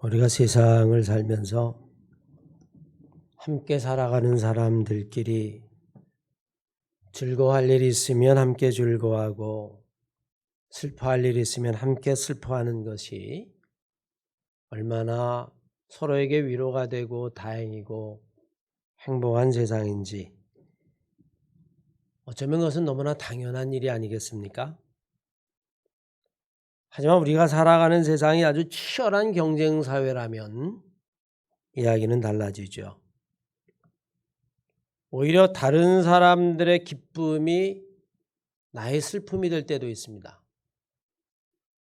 우리가 세상을 살면서 함께 살아가는 사람들끼리 즐거워할 일이 있으면 함께 즐거워하고 슬퍼할 일이 있으면 함께 슬퍼하는 것이 얼마나 서로에게 위로가 되고 다행이고 행복한 세상인지 어쩌면 그것은 너무나 당연한 일이 아니겠습니까? 하지만 우리가 살아가는 세상이 아주 치열한 경쟁 사회라면 이야기는 달라지죠. 오히려 다른 사람들의 기쁨이 나의 슬픔이 될 때도 있습니다.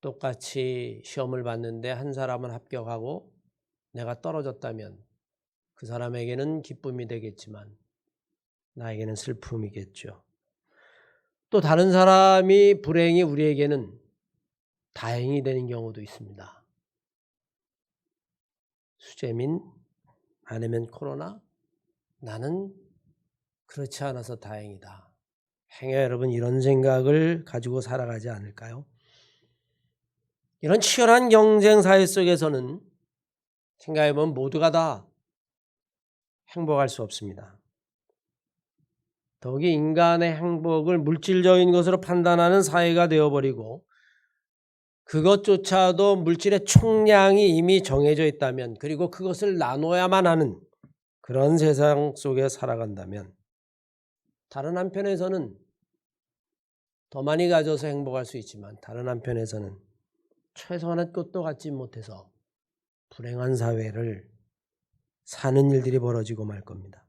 똑같이 시험을 봤는데 한 사람은 합격하고 내가 떨어졌다면 그 사람에게는 기쁨이 되겠지만 나에게는 슬픔이겠죠. 또 다른 사람이 불행히 우리에게는 다행이 되는 경우도 있습니다. 수재민, 아니면 코로나, 나는 그렇지 않아서 다행이다. 행여 여러분 이런 생각을 가지고 살아가지 않을까요? 이런 치열한 경쟁 사회 속에서는 생각해보면 모두가 다 행복할 수 없습니다. 더욱이 인간의 행복을 물질적인 것으로 판단하는 사회가 되어버리고 그것조차도 물질의 총량이 이미 정해져 있다면 그리고 그것을 나눠야만 하는 그런 세상 속에 살아간다면 다른 한편에서는 더 많이 가져서 행복할 수 있지만 다른 한편에서는 최소한의 것도 갖지 못해서 불행한 사회를 사는 일들이 벌어지고 말 겁니다.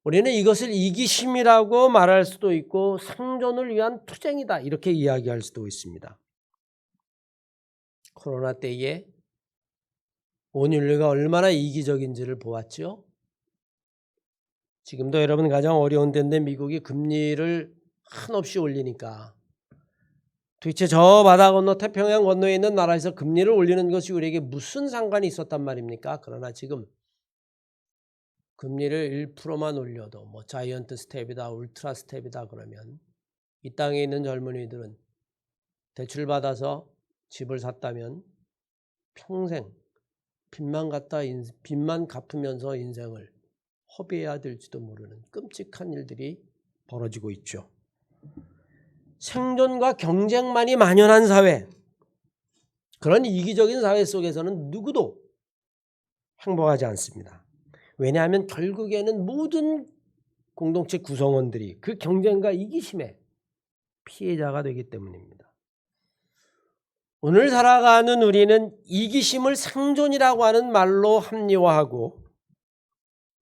우리는 이것을 이기심이라고 말할 수도 있고 생존을 위한 투쟁이다 이렇게 이야기할 수도 있습니다. 코로나 때에 온 인류가 얼마나 이기적인지를 보았죠. 지금도 여러분 가장 어려운 때인데 미국이 금리를 한없이 올리니까 도대체 저 바다 건너 태평양 건너에 있는 나라에서 금리를 올리는 것이 우리에게 무슨 상관이 있었단 말입니까? 그러나 지금 금리를 1%만 올려도 뭐 자이언트 스텝이다, 울트라 스텝이다 그러면 이 땅에 있는 젊은이들은 대출받아서 집을 샀다면 평생 빚만 갚으면서 인생을 허비해야 될지도 모르는 끔찍한 일들이 벌어지고 있죠. 생존과 경쟁만이 만연한 사회, 그런 이기적인 사회 속에서는 누구도 행복하지 않습니다. 왜냐하면 결국에는 모든 공동체 구성원들이 그 경쟁과 이기심의 피해자가 되기 때문입니다. 오늘 살아가는 우리는 이기심을 생존이라고 하는 말로 합리화하고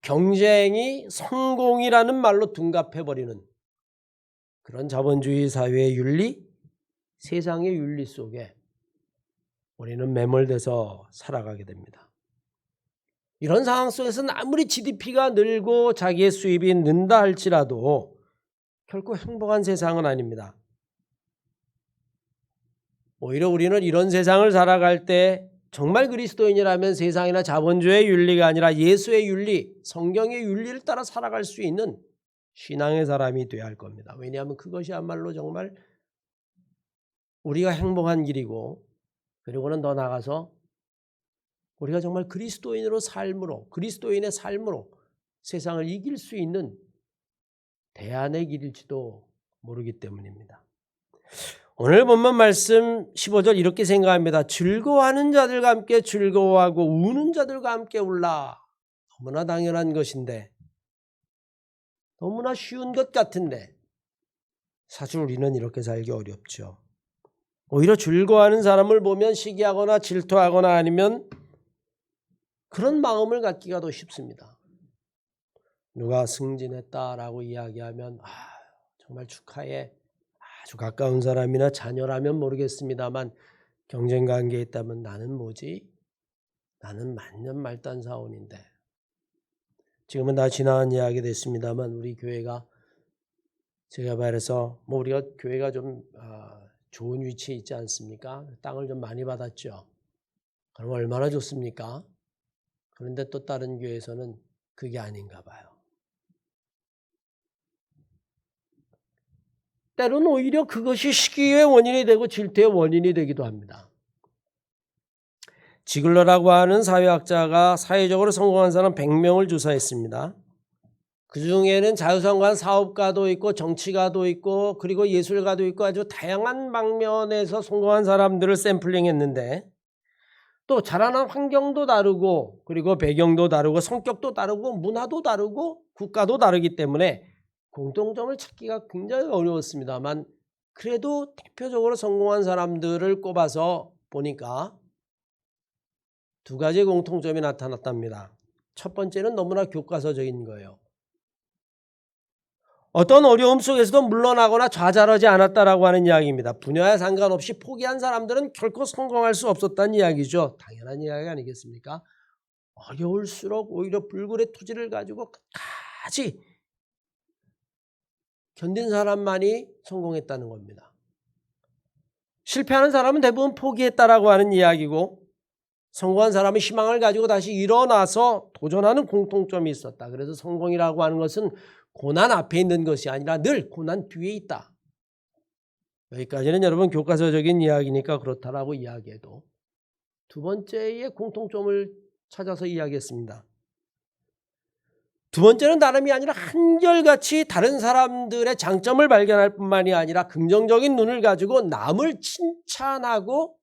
경쟁이 성공이라는 말로 둔갑해버리는 그런 자본주의 사회의 윤리, 세상의 윤리 속에 우리는 매몰돼서 살아가게 됩니다. 이런 상황 속에서는 아무리 GDP가 늘고 자기의 수입이 는다 할지라도 결코 행복한 세상은 아닙니다. 오히려 우리는 이런 세상을 살아갈 때 정말 그리스도인이라면 세상이나 자본주의의 윤리가 아니라 예수의 윤리, 성경의 윤리를 따라 살아갈 수 있는 신앙의 사람이 되어야 할 겁니다. 왜냐하면 그것이야말로 정말 우리가 행복한 길이고 그리고는 더 나아가서 우리가 정말 그리스도인으로 삶으로 그리스도인의 삶으로 세상을 이길 수 있는 대안의 길일지도 모르기 때문입니다. 오늘 본문 말씀 15절 이렇게 생각합니다. 즐거워하는 자들과 함께 즐거워하고 우는 자들과 함께 울라. 너무나 당연한 것인데 너무나 쉬운 것 같은데 사실 우리는 이렇게 살기 어렵죠. 오히려 즐거워하는 사람을 보면 시기하거나 질투하거나 아니면 그런 마음을 갖기가 더 쉽습니다. 누가 승진했다라고 이야기하면 정말 축하해. 아주 가까운 사람이나 자녀라면 모르겠습니다만 경쟁관계에 있다면 나는 뭐지? 나는 만년 말단 사원인데. 지금은 다 지나간 이야기 됐습니다만 우리 교회가 제가 말해서 우리가 교회가 좀 좋은 위치에 있지 않습니까? 땅을 좀 많이 받았죠. 그럼 얼마나 좋습니까? 그런데 또 다른 교회에서는 그게 아닌가 봐요. 때로는 오히려 그것이 시기의 원인이 되고 질투의 원인이 되기도 합니다. 지글러라고 하는 사회학자가 사회적으로 성공한 사람 100명을 조사했습니다. 그 중에는 자유상관 사업가도 있고 정치가도 있고 그리고 예술가도 있고 아주 다양한 방면에서 성공한 사람들을 샘플링했는데 또 자라난 환경도 다르고 그리고 배경도 다르고 성격도 다르고 문화도 다르고 국가도 다르기 때문에 공통점을 찾기가 굉장히 어려웠습니다만 그래도 대표적으로 성공한 사람들을 꼽아서 보니까 두 가지 공통점이 나타났답니다. 첫 번째는 너무나 교과서적인 거예요. 어떤 어려움 속에서도 물러나거나 좌절하지 않았다라고 하는 이야기입니다. 분야에 상관없이 포기한 사람들은 결코 성공할 수 없었다는 이야기죠. 당연한 이야기 아니겠습니까? 어려울수록 오히려 불굴의 토지를 가지고 끝까지 견딘 사람만이 성공했다는 겁니다. 실패하는 사람은 대부분 포기했다라고 하는 이야기고 성공한 사람은 희망을 가지고 다시 일어나서 도전하는 공통점이 있었다. 그래서 성공이라고 하는 것은 고난 앞에 있는 것이 아니라 늘 고난 뒤에 있다. 여기까지는 여러분 교과서적인 이야기니까 그렇다라고 이야기해도 두 번째의 공통점을 찾아서 이야기했습니다. 두 번째는 다름이 아니라 한결같이 다른 사람들의 장점을 발견할 뿐만이 아니라 긍정적인 눈을 가지고 남을 칭찬하고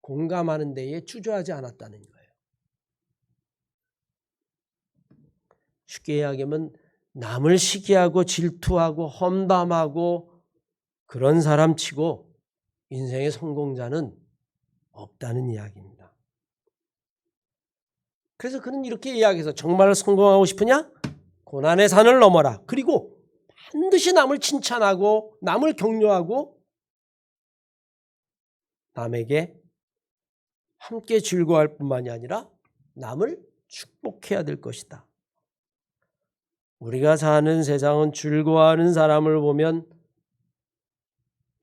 공감하는 데에 주저하지 않았다는 거예요. 쉽게 이야기하면 남을 시기하고 질투하고 험담하고 그런 사람 치고 인생의 성공자는 없다는 이야기입니다. 그래서 그는 이렇게 이야기해서 정말 성공하고 싶으냐? 고난의 산을 넘어라. 그리고 반드시 남을 칭찬하고 남을 격려하고 남에게 함께 즐거워할 뿐만이 아니라 남을 축복해야 될 것이다. 우리가 사는 세상은 즐거워하는 사람을 보면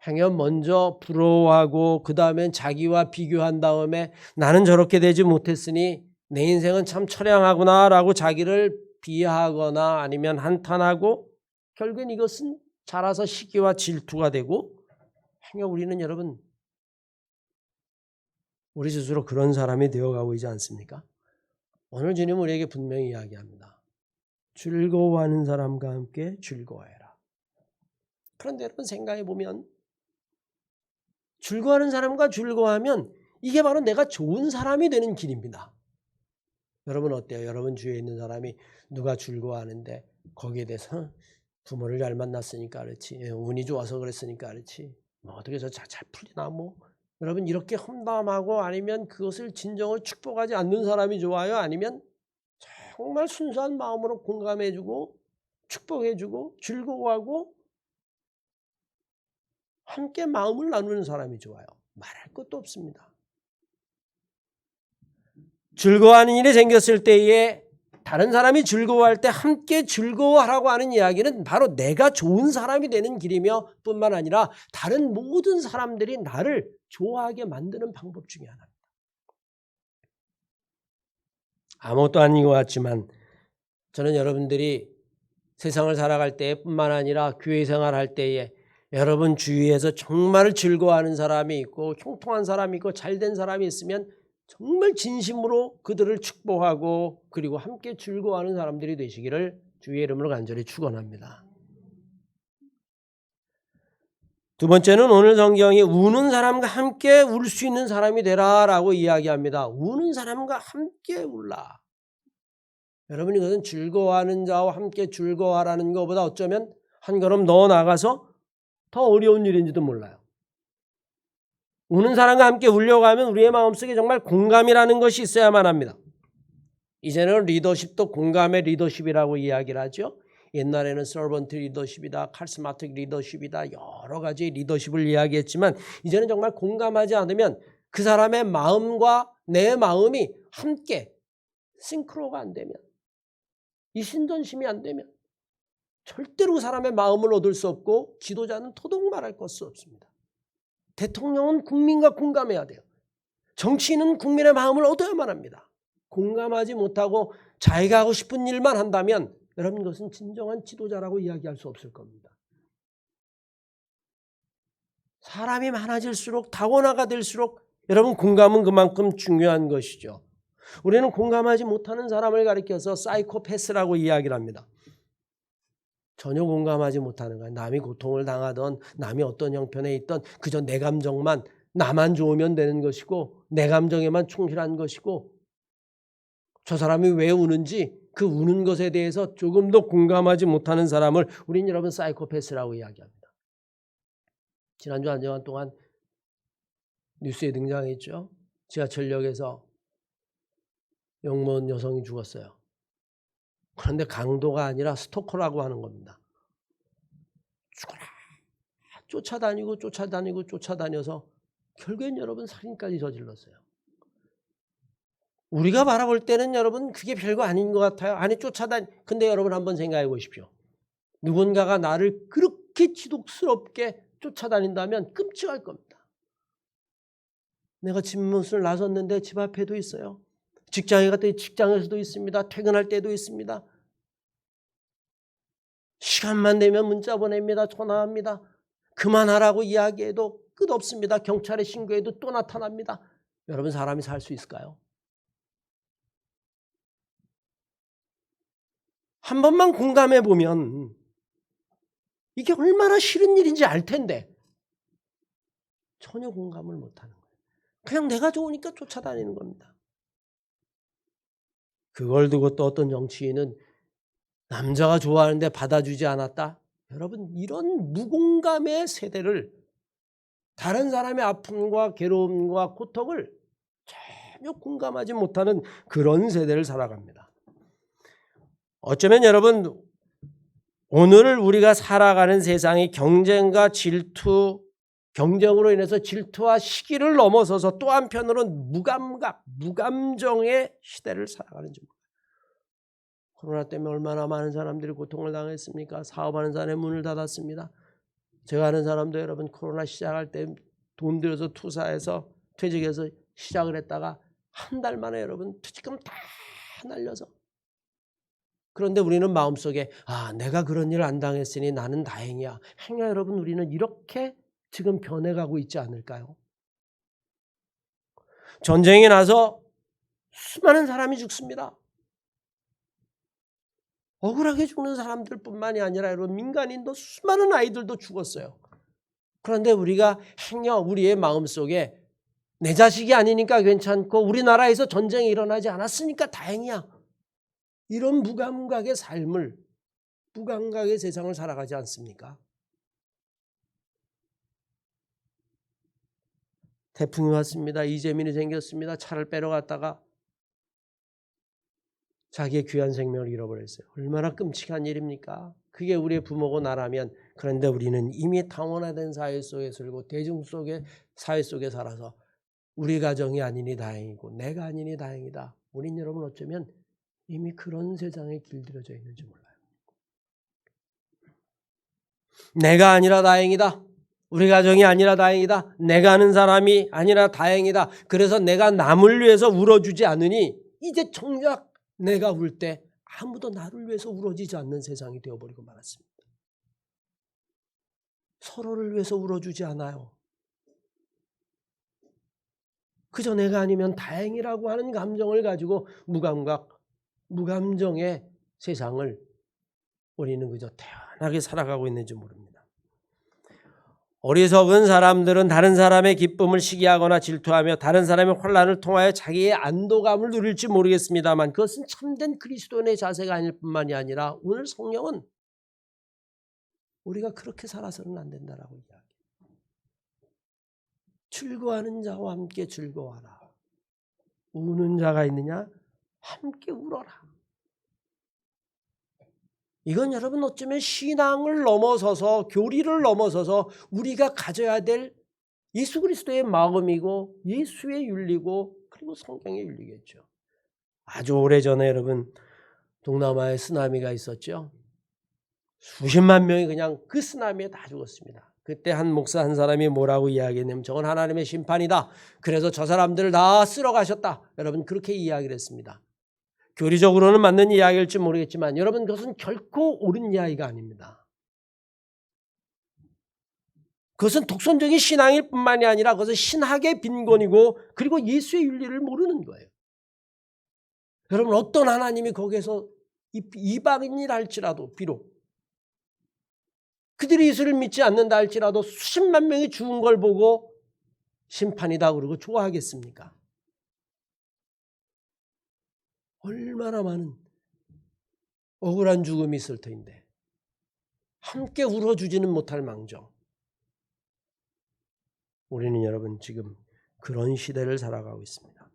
행여 먼저 부러워하고 그 다음엔 자기와 비교한 다음에 나는 저렇게 되지 못했으니 내 인생은 참 처량하구나 라고 자기를 비하하거나 아니면 한탄하고 결국엔 이것은 자라서 시기와 질투가 되고 행여 우리는 여러분 우리 스스로 그런 사람이 되어가고 있지 않습니까? 오늘 주님은 우리에게 분명히 이야기합니다. 즐거워하는 사람과 함께 즐거워해라. 그런데 여러분 생각해 보면 즐거워하는 사람과 즐거워하면 이게 바로 내가 좋은 사람이 되는 길입니다. 여러분 어때요? 여러분 주위에 있는 사람이 누가 즐거워하는데 거기에 대해서 부모를 잘 만났으니까 그렇지, 운이 좋아서 그랬으니까 그렇지, 뭐 어떻게 해서 잘 풀리나 뭐. 여러분 이렇게 험담하고 아니면 그것을 진정을 축복하지 않는 사람이 좋아요? 아니면 정말 순수한 마음으로 공감해주고 축복해주고 즐거워하고 함께 마음을 나누는 사람이 좋아요? 말할 것도 없습니다. 즐거워하는 일이 생겼을 때에 다른 사람이 즐거워할 때 함께 즐거워하라고 하는 이야기는 바로 내가 좋은 사람이 되는 길이며 뿐만 아니라 다른 모든 사람들이 나를 좋아하게 만드는 방법 중에 하나입니다. 아무것도 아닌 것 같지만 저는 여러분들이 세상을 살아갈 때뿐만 아니라 교회 생활할 때에 여러분 주위에서 정말 즐거워하는 사람이 있고 형통한 사람이 있고 잘된 사람이 있으면 정말 진심으로 그들을 축복하고 그리고 함께 즐거워하는 사람들이 되시기를 주의 이름으로 간절히 축원합니다. 두 번째는 오늘 성경이 우는 사람과 함께 울 수 있는 사람이 되라라고 이야기합니다. 우는 사람과 함께 울라. 여러분 이것은 즐거워하는 자와 함께 즐거워하라는 것보다 어쩌면 한 걸음 더 나가서 더 어려운 일인지도 몰라요. 우는 사람과 함께 울려고 하면 우리의 마음속에 정말 공감이라는 것이 있어야만 합니다. 이제는 리더십도 공감의 리더십이라고 이야기를 하죠. 옛날에는 서번트 리더십이다, 카리스마틱 리더십이다, 여러 가지 리더십을 이야기했지만 이제는 정말 공감하지 않으면 그 사람의 마음과 내 마음이 함께 싱크로가 안 되면 이 신전심이 안 되면 절대로 그 사람의 마음을 얻을 수 없고 지도자는 토독 말할 것이 없습니다. 대통령은 국민과 공감해야 돼요. 정치인은 국민의 마음을 얻어야만 합니다. 공감하지 못하고 자기가 하고 싶은 일만 한다면 여러분 그것은 진정한 지도자라고 이야기할 수 없을 겁니다. 사람이 많아질수록 다원화가 될수록 여러분 공감은 그만큼 중요한 것이죠. 우리는 공감하지 못하는 사람을 가리켜서 사이코패스라고 이야기를 합니다. 전혀 공감하지 못하는 거예요. 남이 고통을 당하던 남이 어떤 형편에 있던 그저 내 감정만 나만 좋으면 되는 것이고 내 감정에만 충실한 것이고 저 사람이 왜 우는지 그 우는 것에 대해서 조금 더 공감하지 못하는 사람을 우린 여러분 사이코패스라고 이야기합니다. 지난주 한 주간 동안 뉴스에 등장했죠. 지하철역에서 영문 여성이 죽었어요. 그런데 강도가 아니라 스토커라고 하는 겁니다. 죽어라. 쫓아다녀서 결국엔 여러분 살인까지 저질렀어요. 우리가 바라볼 때는 여러분 그게 별거 아닌 것 같아요. 아니 근데 여러분 한번 생각해 보십시오. 누군가가 나를 그렇게 지독스럽게 쫓아다닌다면 끔찍할 겁니다. 내가 집문을 나섰는데 집 앞에도 있어요. 직장에 갔더니 직장에서도 있습니다. 퇴근할 때도 있습니다. 시간만 되면 문자 보냅니다. 전화합니다. 그만하라고 이야기해도 끝없습니다. 경찰에 신고해도 또 나타납니다. 여러분 사람이 살 수 있을까요? 한 번만 공감해 보면 이게 얼마나 싫은 일인지 알 텐데 전혀 공감을 못하는 거예요. 그냥 내가 좋으니까 쫓아다니는 겁니다. 그걸 두고 또 어떤 정치인은 남자가 좋아하는데 받아주지 않았다. 여러분 이런 무공감의 세대를 다른 사람의 아픔과 괴로움과 고통을 전혀 공감하지 못하는 그런 세대를 살아갑니다. 어쩌면 여러분 오늘 우리가 살아가는 세상이 경쟁과 질투, 경쟁으로 인해서 질투와 시기를 넘어서서 또 한편으로는 무감각, 무감정의 시대를 살아가는지 몰라요. 코로나 때문에 얼마나 많은 사람들이 고통을 당했습니까? 사업하는 사람의 문을 닫았습니다. 제가 아는 사람도 여러분 코로나 시작할 때 돈 들여서 투자해서 퇴직해서 시작을 했다가 한 달 만에 여러분 퇴직금 다 날려서 그런데 우리는 마음속에 내가 그런 일을 안 당했으니 나는 다행이야. 행여 여러분 우리는 이렇게 지금 변해가고 있지 않을까요? 전쟁이 나서 수많은 사람이 죽습니다. 억울하게 죽는 사람들뿐만이 아니라 여러분 민간인도 수많은 아이들도 죽었어요. 그런데 우리가 행여 우리의 마음속에 내 자식이 아니니까 괜찮고 우리나라에서 전쟁이 일어나지 않았으니까 다행이야. 이런 무감각의 삶을 무감각의 세상을 살아가지 않습니까? 태풍이 왔습니다. 이재민이 생겼습니다. 차를 빼러 갔다가 자기의 귀한 생명을 잃어버렸어요. 얼마나 끔찍한 일입니까? 그게 우리의 부모고 나라면 그런데 우리는 이미 다원화된 사회 속에 살고 대중 속의 사회 속에 살아서 우리 가정이 아니니 다행이고 내가 아니니 다행이다. 우린 여러분 어쩌면 이미 그런 세상에 길들여져 있는지 몰라요. 내가 아니라 다행이다. 우리 가정이 아니라 다행이다. 내가 아는 사람이 아니라 다행이다. 그래서 내가 남을 위해서 울어주지 않으니 이제 정작 내가 울 때 아무도 나를 위해서 울어주지 않는 세상이 되어버리고 말았습니다. 서로를 위해서 울어주지 않아요. 그저 내가 아니면 다행이라고 하는 감정을 가지고 무감각, 무감정의 세상을 우리는 그저 태연하게 살아가고 있는지 모릅니다. 어리석은 사람들은 다른 사람의 기쁨을 시기하거나 질투하며 다른 사람의 혼란을 통하여 자기의 안도감을 누릴지 모르겠습니다만 그것은 참된 그리스도인의 자세가 아닐 뿐만이 아니라 오늘 성경은 우리가 그렇게 살아서는 안 된다라고 이야기해요. 즐거워하는 자와 함께 즐거워하라. 우는 자가 있느냐? 함께 울어라. 이건 여러분 어쩌면 신앙을 넘어서서 교리를 넘어서서 우리가 가져야 될 예수 그리스도의 마음이고 예수의 윤리고 그리고 성경의 윤리겠죠. 아주 오래전에 여러분 동남아에 쓰나미가 있었죠. 수십만 명이 그냥 그 쓰나미에 다 죽었습니다. 그때 한 목사 한 사람이 뭐라고 이야기했냐면 저건 하나님의 심판이다. 그래서 저 사람들을 다 쓸어 가셨다. 여러분 그렇게 이야기를 했습니다. 교리적으로는 맞는 이야기일지 모르겠지만 여러분 그것은 결코 옳은 이야기가 아닙니다. 그것은 독선적인 신앙일 뿐만이 아니라 그것은 신학의 빈곤이고 그리고 예수의 윤리를 모르는 거예요. 여러분 어떤 하나님이 거기에서 이방인이라 할지라도 비록 그들이 예수를 믿지 않는다 할지라도 수십만 명이 죽은 걸 보고 심판이다 그러고 좋아하겠습니까? 얼마나 많은 억울한 죽음이 있을 터인데 함께 울어주지는 못할 망정. 우리는 여러분 지금 그런 시대를 살아가고 있습니다.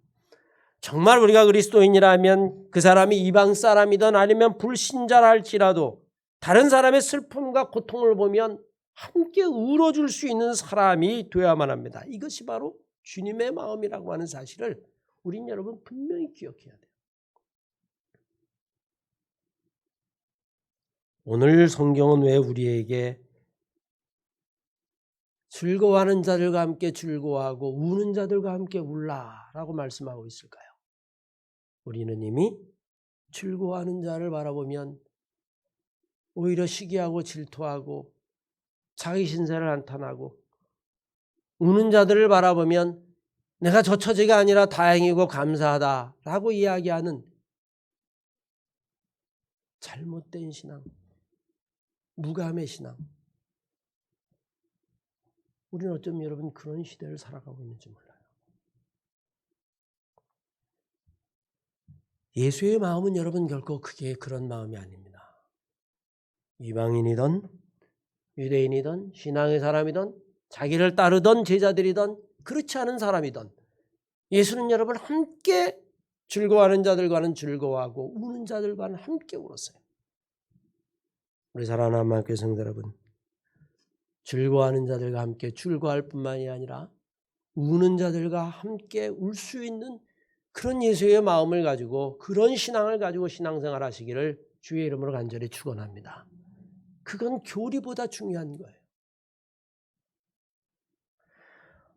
정말 우리가 그리스도인이라면 그 사람이 이방 사람이든 아니면 불신자라 할지라도 다른 사람의 슬픔과 고통을 보면 함께 울어줄 수 있는 사람이 되어야만 합니다. 이것이 바로 주님의 마음이라고 하는 사실을 우린 여러분 분명히 기억해야 돼요. 오늘 성경은 왜 우리에게 즐거워하는 자들과 함께 즐거워하고 우는 자들과 함께 울라라고 말씀하고 있을까요? 우리는 이미 즐거워하는 자를 바라보면 오히려 시기하고 질투하고 자기 신세를 한탄하고 우는 자들을 바라보면 내가 저 처지가 아니라 다행이고 감사하다라고 이야기하는 잘못된 신앙, 무감의 신앙. 우리는 어쩌면 여러분 그런 시대를 살아가고 있는지 몰라요. 예수의 마음은 여러분 결코 그게 그런 마음이 아닙니다. 이방인이든 유대인이든 신앙의 사람이든 자기를 따르던 제자들이든 그렇지 않은 사람이든 예수는 여러분 함께 즐거워하는 자들과는 즐거워하고 우는 자들과는 함께 울었어요. 우리 사랑하는 하나님의 성도 여러분, 즐거워하는 자들과 함께 즐거워할 뿐만이 아니라 우는 자들과 함께 울 수 있는 그런 예수의 마음을 가지고 그런 신앙을 가지고 신앙생활 하시기를 주의 이름으로 간절히 축원합니다. 그건 교리보다 중요한 거예요.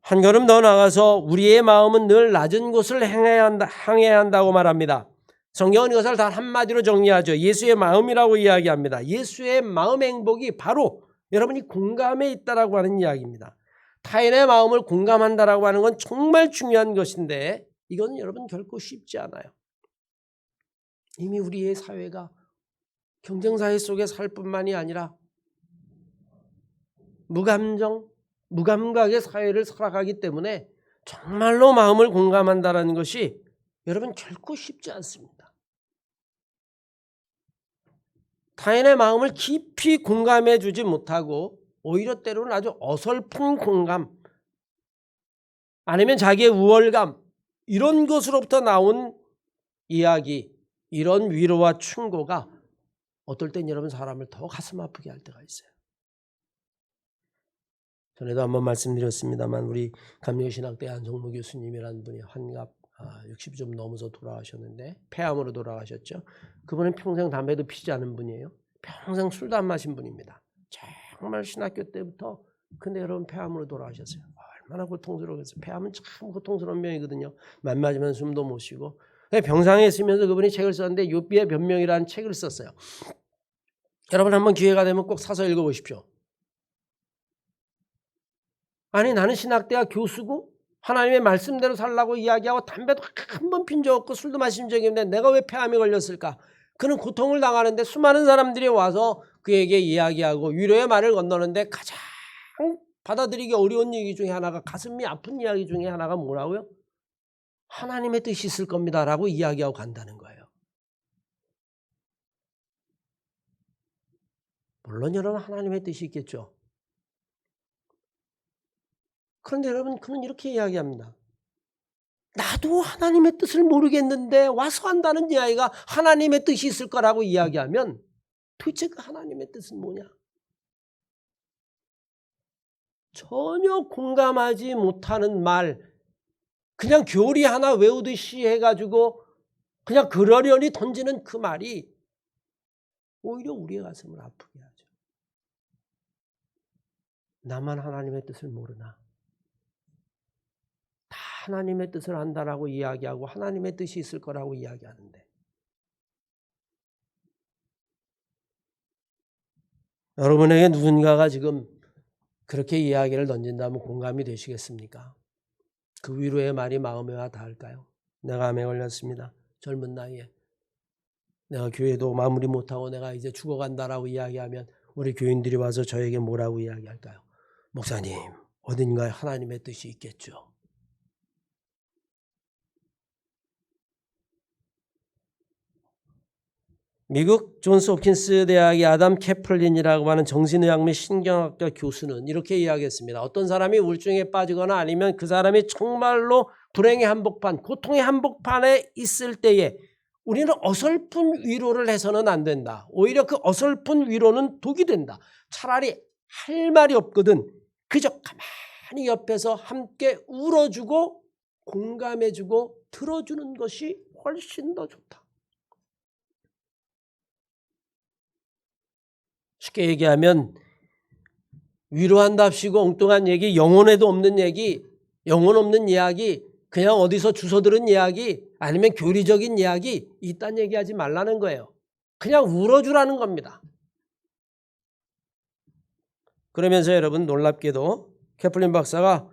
한 걸음 더 나가서 우리의 마음은 늘 낮은 곳을 향해야 한다고 말합니다. 성경은 이것을 단 한마디로 정리하죠. 예수의 마음이라고 이야기합니다. 예수의 마음의 행복이 바로 여러분이 공감에 있다라고 하는 이야기입니다. 타인의 마음을 공감한다라고 하는 건 정말 중요한 것인데 이건 여러분 결코 쉽지 않아요. 이미 우리의 사회가 경쟁사회 속에 살 뿐만이 아니라 무감정, 무감각의 사회를 살아가기 때문에 정말로 마음을 공감한다는 것이 여러분 결코 쉽지 않습니다. 타인의 마음을 깊이 공감해 주지 못하고 오히려 때로는 아주 어설픈 공감 아니면 자기의 우월감 이런 것으로부터 나온 이야기 이런 위로와 충고가 어떨 땐 여러분 사람을 더 가슴 아프게 할 때가 있어요. 전에도 한번 말씀드렸습니다만 우리 감리교신학대 한성무 교수님이라는 분이 환갑 60이 좀 넘어서 돌아가셨는데 폐암으로 돌아가셨죠. 그분은 평생 담배도 피지 않은 분이에요. 평생 술도 안 마신 분입니다. 정말 신학교 때부터. 근데 여러분 폐암으로 돌아가셨어요. 얼마나 고통스러웠어요. 폐암은 참 고통스러운 병이거든요. 만 맞으면 숨도 못 쉬고. 병상에 있으면서 그분이 책을 썼는데 욥비의 변명이라는 책을 썼어요. 여러분 한번 기회가 되면 꼭 사서 읽어보십시오. 아니 나는 신학대학 교수고 하나님의 말씀대로 살라고 이야기하고 담배도 한 번 핀 적 없고 술도 마신 적이 없는데 내가 왜 폐암에 걸렸을까? 그는 고통을 당하는데 수많은 사람들이 와서 그에게 이야기하고 위로의 말을 건너는데 가장 받아들이기 어려운 얘기 중에 하나가 가슴이 아픈 이야기 중에 하나가 뭐라고요? 하나님의 뜻이 있을 겁니다 라고 이야기하고 간다는 거예요. 물론 여러분 하나님의 뜻이 있겠죠. 그런데 여러분 그는 이렇게 이야기합니다. 나도 하나님의 뜻을 모르겠는데 와서 한다는 이야기가 하나님의 뜻이 있을 거라고 이야기하면 도대체 그 하나님의 뜻은 뭐냐? 전혀 공감하지 못하는 말, 그냥 교리 하나 외우듯이 해가지고 그냥 그러려니 던지는 그 말이 오히려 우리의 가슴을 아프게 하죠. 나만 하나님의 뜻을 모르나? 다 하나님의 뜻을 한다라고 이야기하고 하나님의 뜻이 있을 거라고 이야기하는데 여러분에게 누군가가 지금 그렇게 이야기를 던진다면 공감이 되시겠습니까? 그 위로의 말이 마음에 와 닿을까요? 내가 암에 걸렸습니다. 젊은 나이에. 내가 교회도 마무리 못하고 내가 이제 죽어간다라고 이야기하면 우리 교인들이 와서 저에게 뭐라고 이야기할까요? 목사님, 어딘가에 하나님의 뜻이 있겠죠. 미국 존스 홉킨스 대학의 아담 캐플린이라고 하는 정신의학 및 신경학과 교수는 이렇게 이야기했습니다. 어떤 사람이 우울증에 빠지거나 아니면 그 사람이 정말로 불행의 한복판, 고통의 한복판에 있을 때에 우리는 어설픈 위로를 해서는 안 된다. 오히려 그 어설픈 위로는 독이 된다. 차라리 할 말이 없거든 그저 가만히 옆에서 함께 울어주고 공감해주고 들어주는 것이 훨씬 더 좋다. 쉽게 얘기하면 위로한답시고 엉뚱한 얘기, 영혼에도 없는 얘기, 영혼 없는 이야기, 그냥 어디서 주워 들은 이야기, 아니면 교리적인 이야기 이딴 얘기하지 말라는 거예요. 그냥 울어주라는 겁니다. 그러면서 여러분 놀랍게도 캐플린 박사가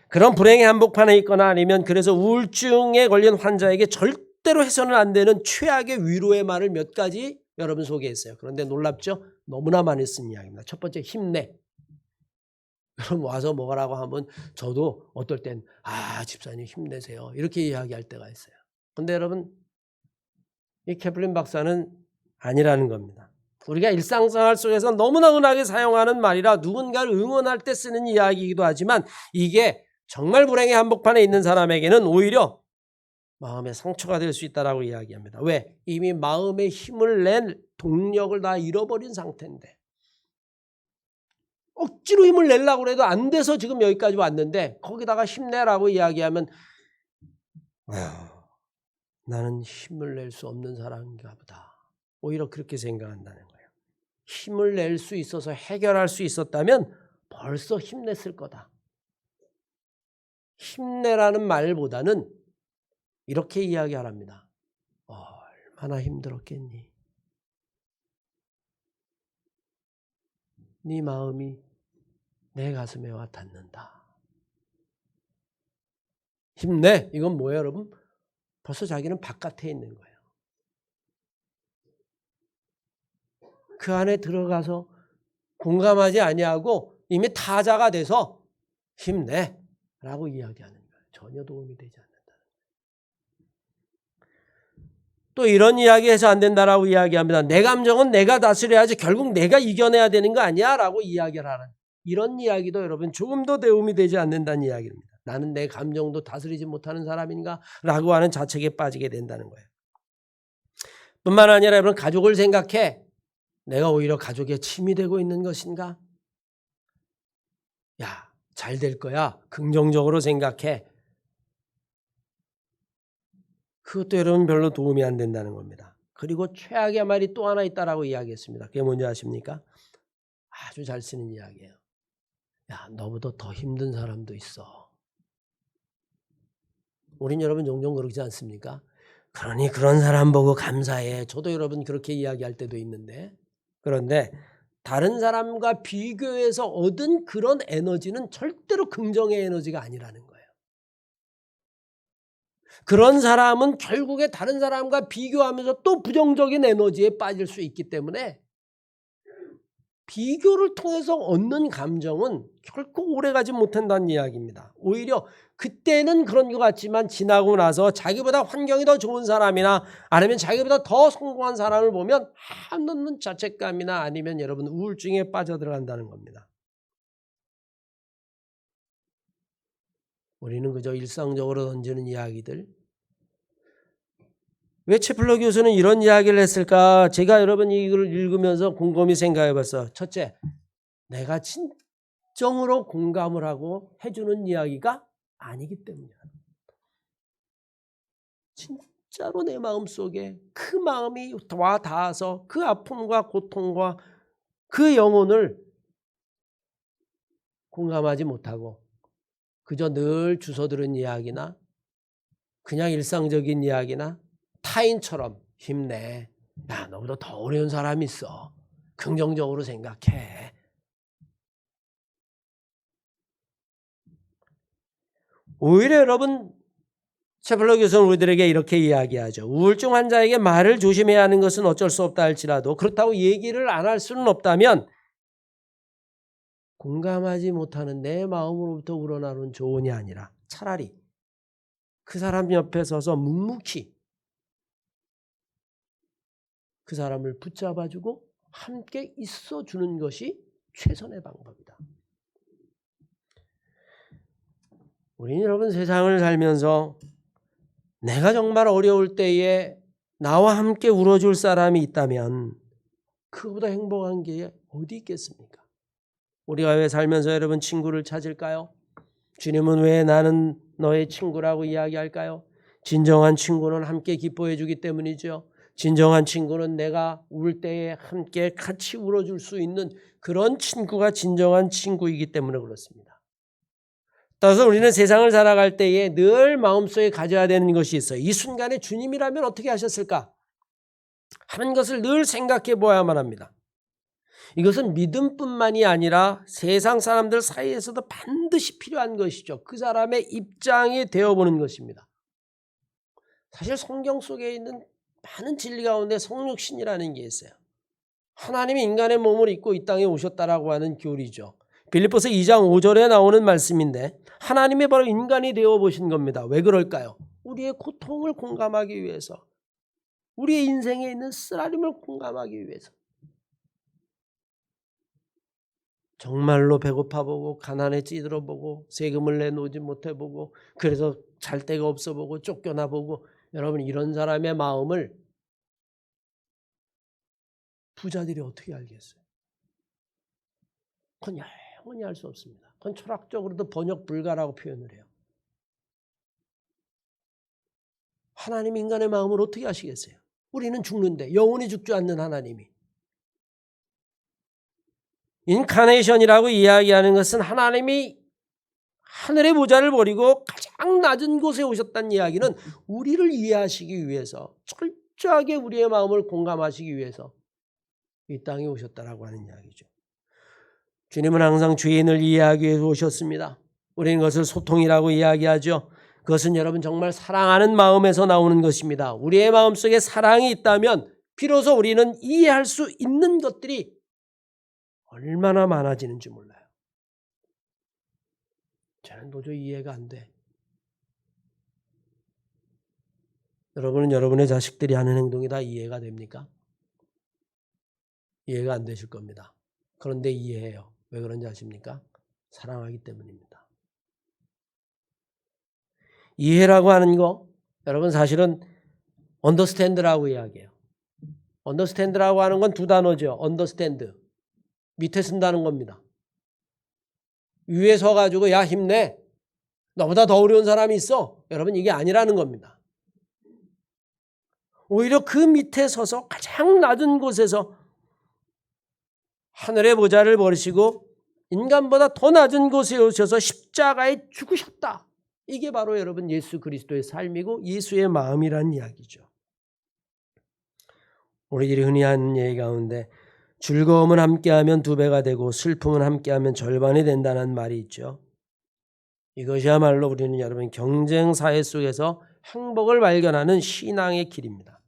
그런 불행의 한복판에 있거나 아니면 그래서 우울증에 걸린 환자에게 절대로 해서는 안 되는 최악의 위로의 말을 몇 가지 여러분 소개했어요. 그런데 놀랍죠? 너무나 많이 쓴 이야기입니다. 첫 번째, 힘내. 여러분 와서 뭐라고 하면 저도 어떨 땐 집사님 힘내세요 이렇게 이야기할 때가 있어요. 근데 여러분 이 캐플린 박사는 아니라는 겁니다. 우리가 일상생활 속에서 너무나 흔하게 사용하는 말이라 누군가를 응원할 때 쓰는 이야기이기도 하지만 이게 정말 불행의 한복판에 있는 사람에게는 오히려 마음의 상처가 될 수 있다라고 이야기합니다. 왜? 이미 마음의 힘을 낸 동력을 다 잃어버린 상태인데 억지로 힘을 내려고 해도 안 돼서 지금 여기까지 왔는데 거기다가 힘내라고 이야기하면 나는 힘을 낼 수 없는 사람인가 보다. 오히려 그렇게 생각한다는 거예요. 힘을 낼 수 있어서 해결할 수 있었다면 벌써 힘냈을 거다. 힘내라는 말보다는 이렇게 이야기하랍니다. 얼마나 힘들었겠니? 네 마음이 내 가슴에 와 닿는다. 힘내. 이건 뭐예요, 여러분? 벌써 자기는 바깥에 있는 거예요. 그 안에 들어가서 공감하지 아니하고 이미 타자가 돼서 힘내라고 이야기하는 거예요. 전혀 도움이 되지 않는다. 또 이런 이야기해서 안 된다라고 이야기합니다. 내 감정은 내가 다스려야지 결국 내가 이겨내야 되는 거 아니야? 라고 이야기를 하는 이런 이야기도 여러분 조금 더 도움이 되지 않는다는 이야기입니다. 나는 내 감정도 다스리지 못하는 사람인가? 라고 하는 자책에 빠지게 된다는 거예요. 뿐만 아니라 여러분 가족을 생각해. 내가 오히려 가족에 침이 되고 있는 것인가? 야, 잘 될 거야. 긍정적으로 생각해. 그것도 여러분 별로 도움이 안 된다는 겁니다. 그리고 최악의 말이 또 하나 있다라고 이야기했습니다. 그게 뭔지 아십니까? 아주 잘 쓰는 이야기예요. 야, 너보다 더 힘든 사람도 있어. 우린 여러분 종종 그러지 않습니까? 그러니 그런 사람 보고 감사해. 저도 여러분 그렇게 이야기할 때도 있는데 그런데 다른 사람과 비교해서 얻은 그런 에너지는 절대로 긍정의 에너지가 아니라는 거예요. 그런 사람은 결국에 다른 사람과 비교하면서 또 부정적인 에너지에 빠질 수 있기 때문에 비교를 통해서 얻는 감정은 결코 오래가지 못한다는 이야기입니다. 오히려 그때는 그런 것 같지만 지나고 나서 자기보다 환경이 더 좋은 사람이나 아니면 자기보다 더 성공한 사람을 보면 한없는 자책감이나 아니면 여러분 우울증에 빠져들어간다는 겁니다. 우리는 그저 일상적으로 던지는 이야기들. 왜 채플러 교수는 이런 이야기를 했을까? 제가 여러분 이걸 읽으면서 곰곰이 생각해 봤어요. 첫째, 내가 진정으로 공감을 하고 해주는 이야기가 아니기 때문이야. 진짜로 내 마음속에 그 마음이 와 닿아서 그 아픔과 고통과 그 영혼을 공감하지 못하고 그저 늘 주워 들은 이야기나 그냥 일상적인 이야기나 타인처럼 힘내. 야, 너보다 더 어려운 사람이 있어. 긍정적으로 생각해. 오히려 여러분 채플러 교수는 우리들에게 이렇게 이야기하죠. 우울증 환자에게 말을 조심해야 하는 것은 어쩔 수 없다 할지라도 그렇다고 얘기를 안 할 수는 없다면 공감하지 못하는 내 마음으로부터 우러나오는 조언이 아니라 차라리 그 사람 옆에 서서 묵묵히 그 사람을 붙잡아주고 함께 있어주는 것이 최선의 방법이다. 우리는 여러분 세상을 살면서 내가 정말 어려울 때에 나와 함께 울어줄 사람이 있다면 그보다 행복한 게 어디 있겠습니까? 우리가 왜 살면서 여러분 친구를 찾을까요? 주님은 왜 나는 너의 친구라고 이야기할까요? 진정한 친구는 함께 기뻐해 주기 때문이죠. 진정한 친구는 내가 울 때에 함께 같이 울어줄 수 있는 그런 친구가 진정한 친구이기 때문에 그렇습니다. 따라서 우리는 세상을 살아갈 때에 늘 마음속에 가져야 되는 것이 있어요. 이 순간에 주님이라면 어떻게 하셨을까 하는 것을 늘 생각해 보아야만 합니다. 이것은 믿음뿐만이 아니라 세상 사람들 사이에서도 반드시 필요한 것이죠. 그 사람의 입장이 되어보는 것입니다. 사실 성경 속에 있는 많은 진리 가운데 성육신이라는 게 있어요. 하나님이 인간의 몸을 입고 이 땅에 오셨다라고 하는 교리죠. 빌립보서 2장 5절에 나오는 말씀인데 하나님이 바로 인간이 되어보신 겁니다. 왜 그럴까요? 우리의 고통을 공감하기 위해서, 우리의 인생에 있는 쓰라림을 공감하기 위해서. 정말로 배고파보고 가난에 찌들어보고 세금을 내놓지 못해보고 그래서 잘 데가 없어보고 쫓겨나보고 여러분 이런 사람의 마음을 부자들이 어떻게 알겠어요? 그건 영원히 알 수 없습니다. 그건 철학적으로도 번역 불가라고 표현을 해요. 하나님 인간의 마음을 어떻게 아시겠어요? 우리는 죽는데 영원히 죽지 않는 하나님이. 인카네이션이라고 이야기하는 것은 하나님이 하늘의 보좌를 버리고 가장 낮은 곳에 오셨다는 이야기는 우리를 이해하시기 위해서 철저하게 우리의 마음을 공감하시기 위해서 이 땅에 오셨다라고 하는 이야기죠. 주님은 항상 죄인을 이해하기 위해서 오셨습니다. 우리는 그것을 소통이라고 이야기하죠. 그것은 여러분 정말 사랑하는 마음에서 나오는 것입니다. 우리의 마음속에 사랑이 있다면 비로소 우리는 이해할 수 있는 것들이 얼마나 많아지는지 몰라요. 저는 도저히 이해가 안 돼. 여러분은 여러분의 자식들이 하는 행동이 다 이해가 됩니까? 이해가 안 되실 겁니다. 그런데 이해해요. 왜 그런지 아십니까? 사랑하기 때문입니다. 이해라고 하는 거 여러분 사실은 understand라고 이야기해요. understand라고 하는 건 두 단어죠. understand. 밑에 쓴다는 겁니다. 위에 서가지고 야 힘내. 너보다 더 어려운 사람이 있어. 여러분 이게 아니라는 겁니다. 오히려 그 밑에 서서 가장 낮은 곳에서 하늘의 보좌를 버리시고 인간보다 더 낮은 곳에 오셔서 십자가에 죽으셨다. 이게 바로 여러분 예수 그리스도의 삶이고 예수의 마음이라는 이야기죠. 우리들이 흔히 하는 얘기 가운데 즐거움은 함께하면 2배가 되고 슬픔은 함께하면 절반이 된다는 말이 있죠. 이것이야말로 우리는 여러분 경쟁 사회 속에서 행복을 발견하는 신앙의 길입니다.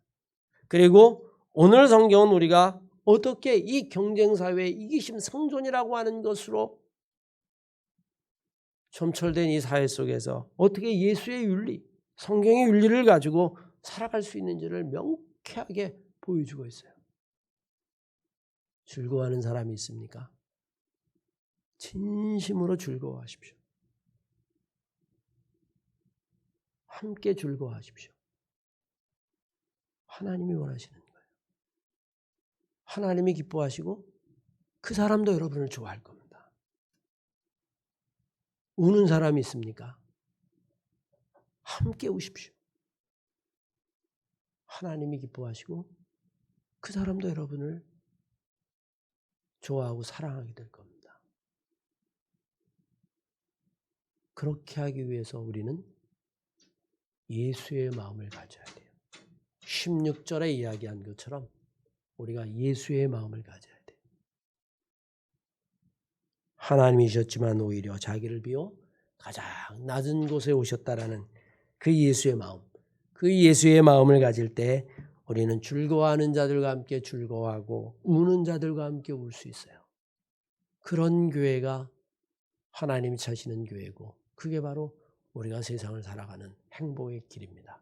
그리고 오늘 성경은 우리가 어떻게 이 경쟁 사회의 이기심 생존이라고 하는 것으로 점철된 이 사회 속에서 어떻게 예수의 윤리, 성경의 윤리를 가지고 살아갈 수 있는지를 명쾌하게 보여주고 있어요. 즐거워하는 사람이 있습니까? 진심으로 즐거워하십시오. 함께 즐거워하십시오. 하나님이 원하시는 거예요. 하나님이 기뻐하시고 그 사람도 여러분을 좋아할 겁니다. 우는 사람이 있습니까? 함께 우십시오. 하나님이 기뻐하시고 그 사람도 여러분을 좋아하고 사랑하게 될 겁니다. 그렇게 하기 위해서 우리는 예수의 마음을 가져야 돼요. 16절에 이야기한 것처럼 우리가 예수의 마음을 가져야 돼요. 하나님이셨지만 오히려 자기를 비워 가장 낮은 곳에 오셨다라는 그 예수의 마음, 그 예수의 마음을 가질 때 우리는 즐거워하는 자들과 함께 즐거워하고 우는 자들과 함께 울 수 있어요. 그런 교회가 하나님이 찾으시는 교회고 그게 바로 우리가 세상을 살아가는 행복의 길입니다.